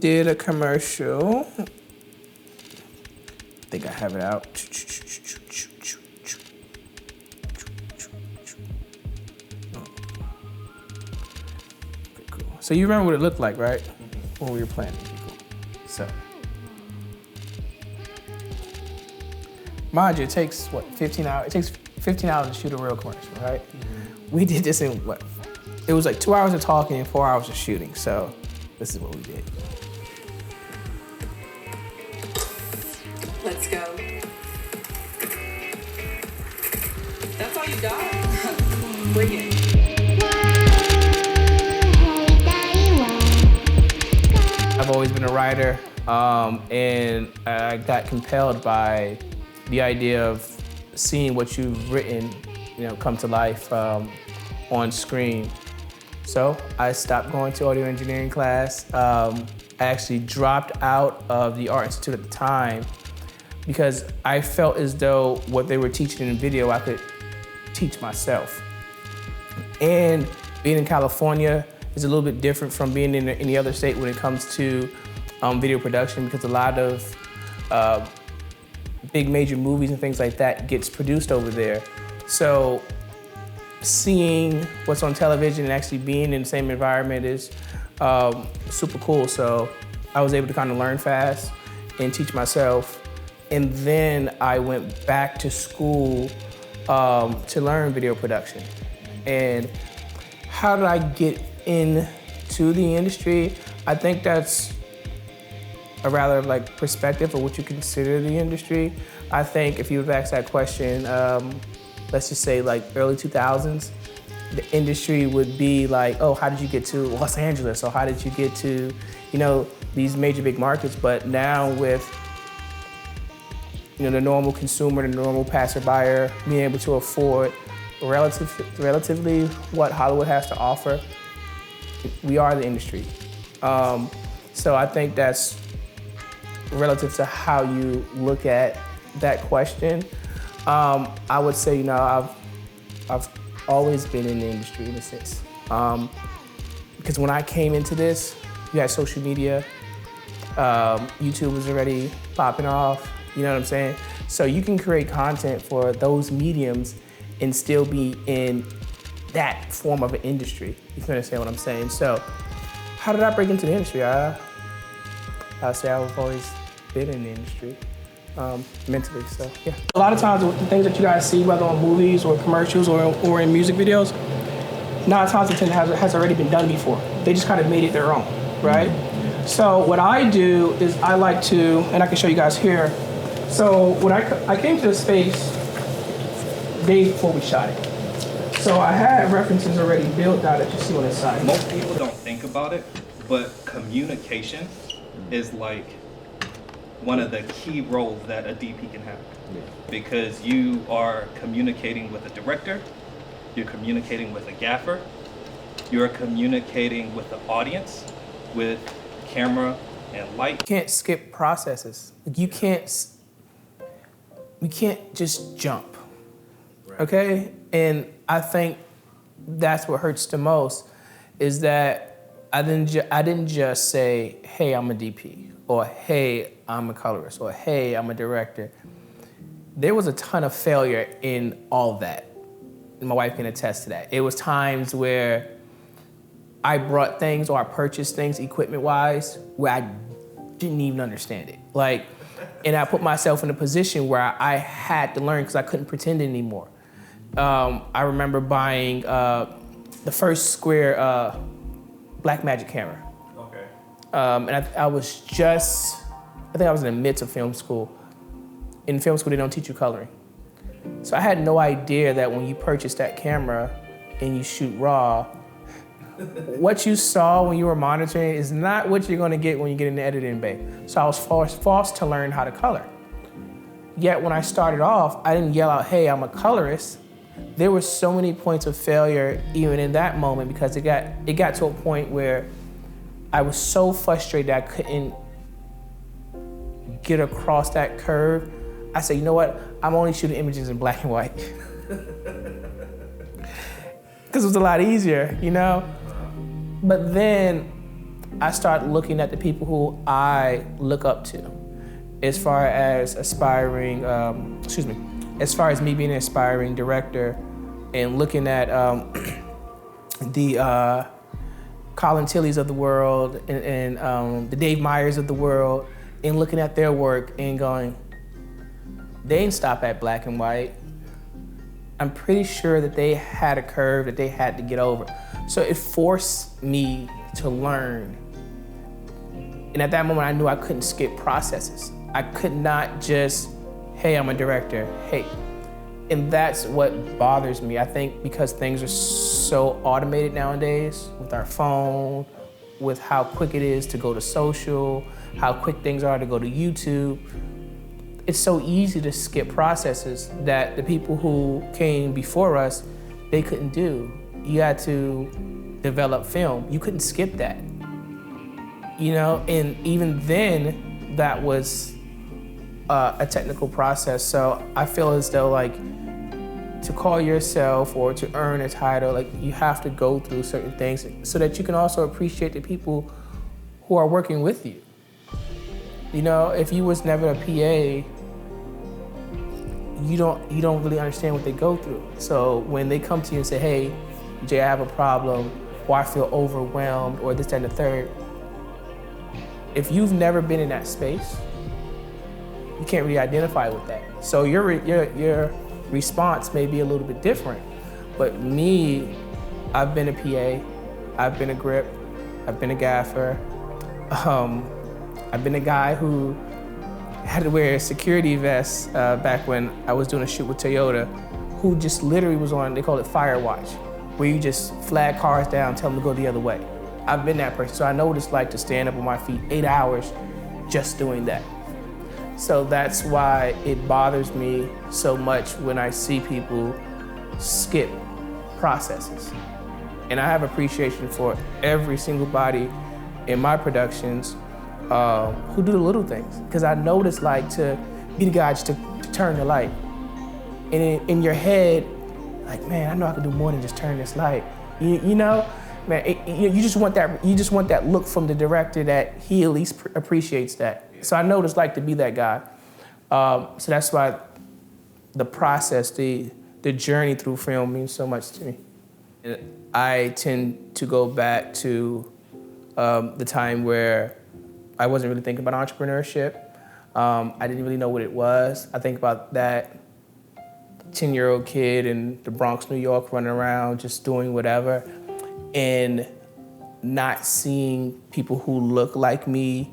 did a commercial. I think I have it out. Okay, cool. So you remember what it looked like, right? When we were planning. Cool. So, mind you, it takes, what, 15 hours? It takes 15 hours to shoot a real commercial, right? We did this in, what? It was like 2 hours of talking and 4 hours of shooting, so this is what we did. Let's go. That's all you got? Bring it. I've always been a writer, and I got compelled by the idea of seeing what you've written, come to life on screen. So I stopped going to audio engineering class. I actually dropped out of the Art Institute at the time because I felt as though what they were teaching in video, I could teach myself. And being in California is a little bit different from being in any other state when it comes to video production, because a lot of big major movies and things like that gets produced over there. So seeing what's on television and actually being in the same environment is super cool. So I was able to kind of learn fast and teach myself. And then I went back to school to learn video production. And how did I get into the industry? I think that's a rather perspective of what you consider the industry. I think if you would have asked that question, let's just say early 2000s, the industry would be like, oh, how did you get to Los Angeles? Or how did you get to, these major big markets? But now with, the normal consumer, the normal passerby being able to afford relatively what Hollywood has to offer, we are the industry. So I think that's relative to how you look at that question. I would say, I've always been in the industry in a sense. Because when I came into this, you had social media, YouTube was already popping off, you know what I'm saying? So you can create content for those mediums and still be in that form of an industry. You can understand what I'm saying? So how did I break into the industry? I'll say I've always been in the industry. Mentally, so yeah. A lot of times the things that you guys see, whether on movies or commercials or in music videos, 9 times out of 10 has already been done before. They just kind of made it their own, right? So what I do is I like to, and I can show you guys here. So when I came to this space days before we shot it. So I had references already built out that you see on this side. Most people don't think about it, but communication is one of the key roles that a DP can have. Because you are communicating with a director, you're communicating with a gaffer, you're communicating with the audience, with camera and light. You can't skip processes. You can't just jump, okay? And I think that's what hurts the most, is that I didn't just say, hey, I'm a DP, or hey, I'm a colorist, or hey, I'm a director. There was a ton of failure in all of that. And my wife can attest to that. It was times where I brought things or I purchased things equipment-wise where I didn't even understand it. And I put myself in a position where I had to learn because I couldn't pretend anymore. I remember buying the first square black magic camera. Okay. And I think I was in the midst of film school. In film school, they don't teach you coloring. So I had no idea that when you purchase that camera and you shoot raw, what you saw when you were monitoring is not what you're gonna get when you get in the editing bay. So I was forced to learn how to color. Yet when I started off, I didn't yell out, hey, I'm a colorist. There were so many points of failure even in that moment because it got to a point where I was so frustrated that I couldn't get across that curve. I said, you know what? I'm only shooting images in black and white. Because it was a lot easier, But then I start looking at the people who I look up to, as far as aspiring, as far as me being an aspiring director, and looking at the Colin Tillys of the world and the Dave Meyers of the world, and looking at their work and going, they didn't stop at black and white. I'm pretty sure that they had a curve that they had to get over. So it forced me to learn. And at that moment, I knew I couldn't skip processes. I could not just, hey, I'm a director, hey. And that's what bothers me. I think because things are so automated nowadays, with our phone, with how quick it is to go to social, how quick things are to go to YouTube, it's so easy to skip processes that the people who came before us, they couldn't do. You had to develop film. You couldn't skip that. You know, and even then, that was a technical process. So I feel as though, like, to call yourself or to earn a title, like, you have to go through certain things so that you can also appreciate the people who are working with you. You know, if you was never a PA, you don't really understand what they go through. So when they come to you and say, hey, Jay, I have a problem, or I feel overwhelmed, or this, that, and the third, if you've never been in that space, you can't really identify with that. So your response may be a little bit different. But me, I've been a PA, I've been a grip, I've been a gaffer, I've been a guy who had to wear a security vest back when I was doing a shoot with Toyota, who just literally was on, they call it fire watch, where you just flag cars down, tell them to go the other way. I've been that person, so I know what it's like to stand up on my feet 8 hours just doing that. So that's why it bothers me so much when I see people skip processes. And I have appreciation for every single body in my productions who do the little things. Because I know what it's like to be the guy just to turn the light. And in your head, like, man, I know I can do more than just turn this light. You know? Man, you just want that look from the director that he at least appreciates that. So I know what it's like to be that guy. So that's why the process, the journey through film means so much to me. I tend to go back to the time where I wasn't really thinking about entrepreneurship. I didn't really know what it was. I think about that 10-year-old kid in the Bronx, New York, running around just doing whatever, and not seeing people who look like me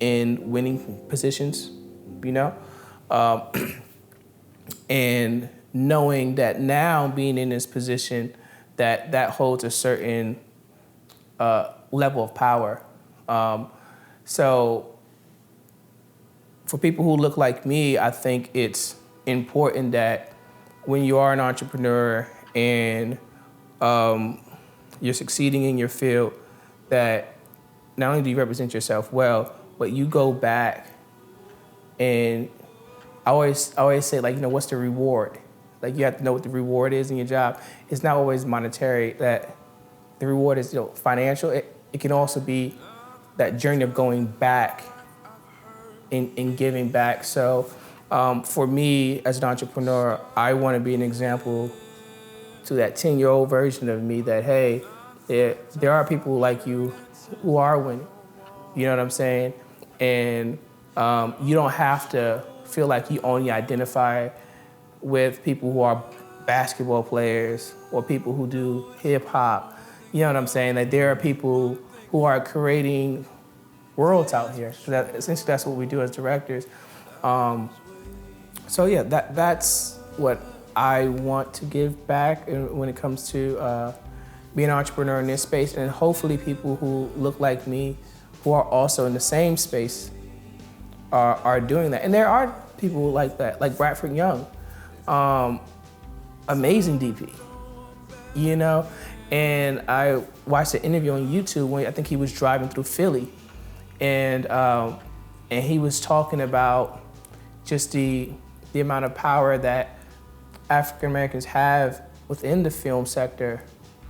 in winning positions, you know? And knowing that now being in this position, that holds a certain level of power. So for people who look like me, I think it's important that when you are an entrepreneur and you're succeeding in your field, that not only do you represent yourself well, but you go back and I always say, like, you know, what's the reward? Like, you have to know what the reward is in your job. It's not always monetary, that the reward is, you know, financial. It can also be that journey of going back and giving back. So for me as an entrepreneur, I want to be an example to that 10-year-old version of me that, hey, there are people like you who are winning. You know what I'm saying? And you don't have to feel like you only identify with people who are basketball players or people who do hip hop. You know what I'm saying? That there are people who are creating worlds out here. So essentially that's what we do as directors. So yeah, that's what I want to give back when it comes to being an entrepreneur in this space, and hopefully people who look like me, who are also in the same space, are doing that. And there are people like that, like Bradford Young, amazing DP, you know? And I watched an interview on YouTube when I think he was driving through Philly, and he was talking about just the amount of power that African Americans have within the film sector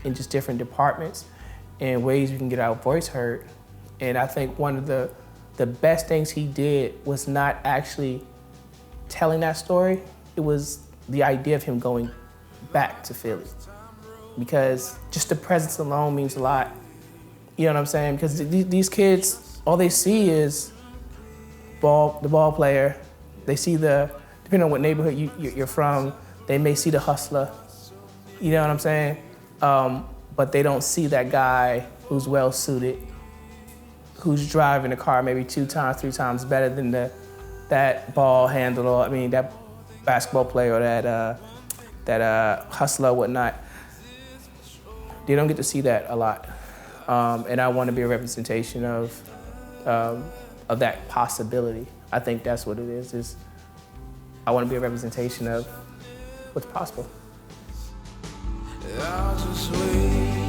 in just different departments and ways we can get our voice heard. And I think one of the best things he did was not actually telling that story. It was the idea of him going back to Philly. Because just the presence alone means a lot. You know what I'm saying? Because these kids, all they see is the ball player. They see depending on what neighborhood you're from, they may see the hustler. You know what I'm saying? But they don't see that guy who's well suited, who's driving the car maybe 2 times, 3 times better than that ball handler. I mean, that basketball player or that hustler or whatnot. They don't get to see that a lot. And I want to be a representation of that possibility. I think that's what it is I want to be a representation of what's possible. I'll just wait.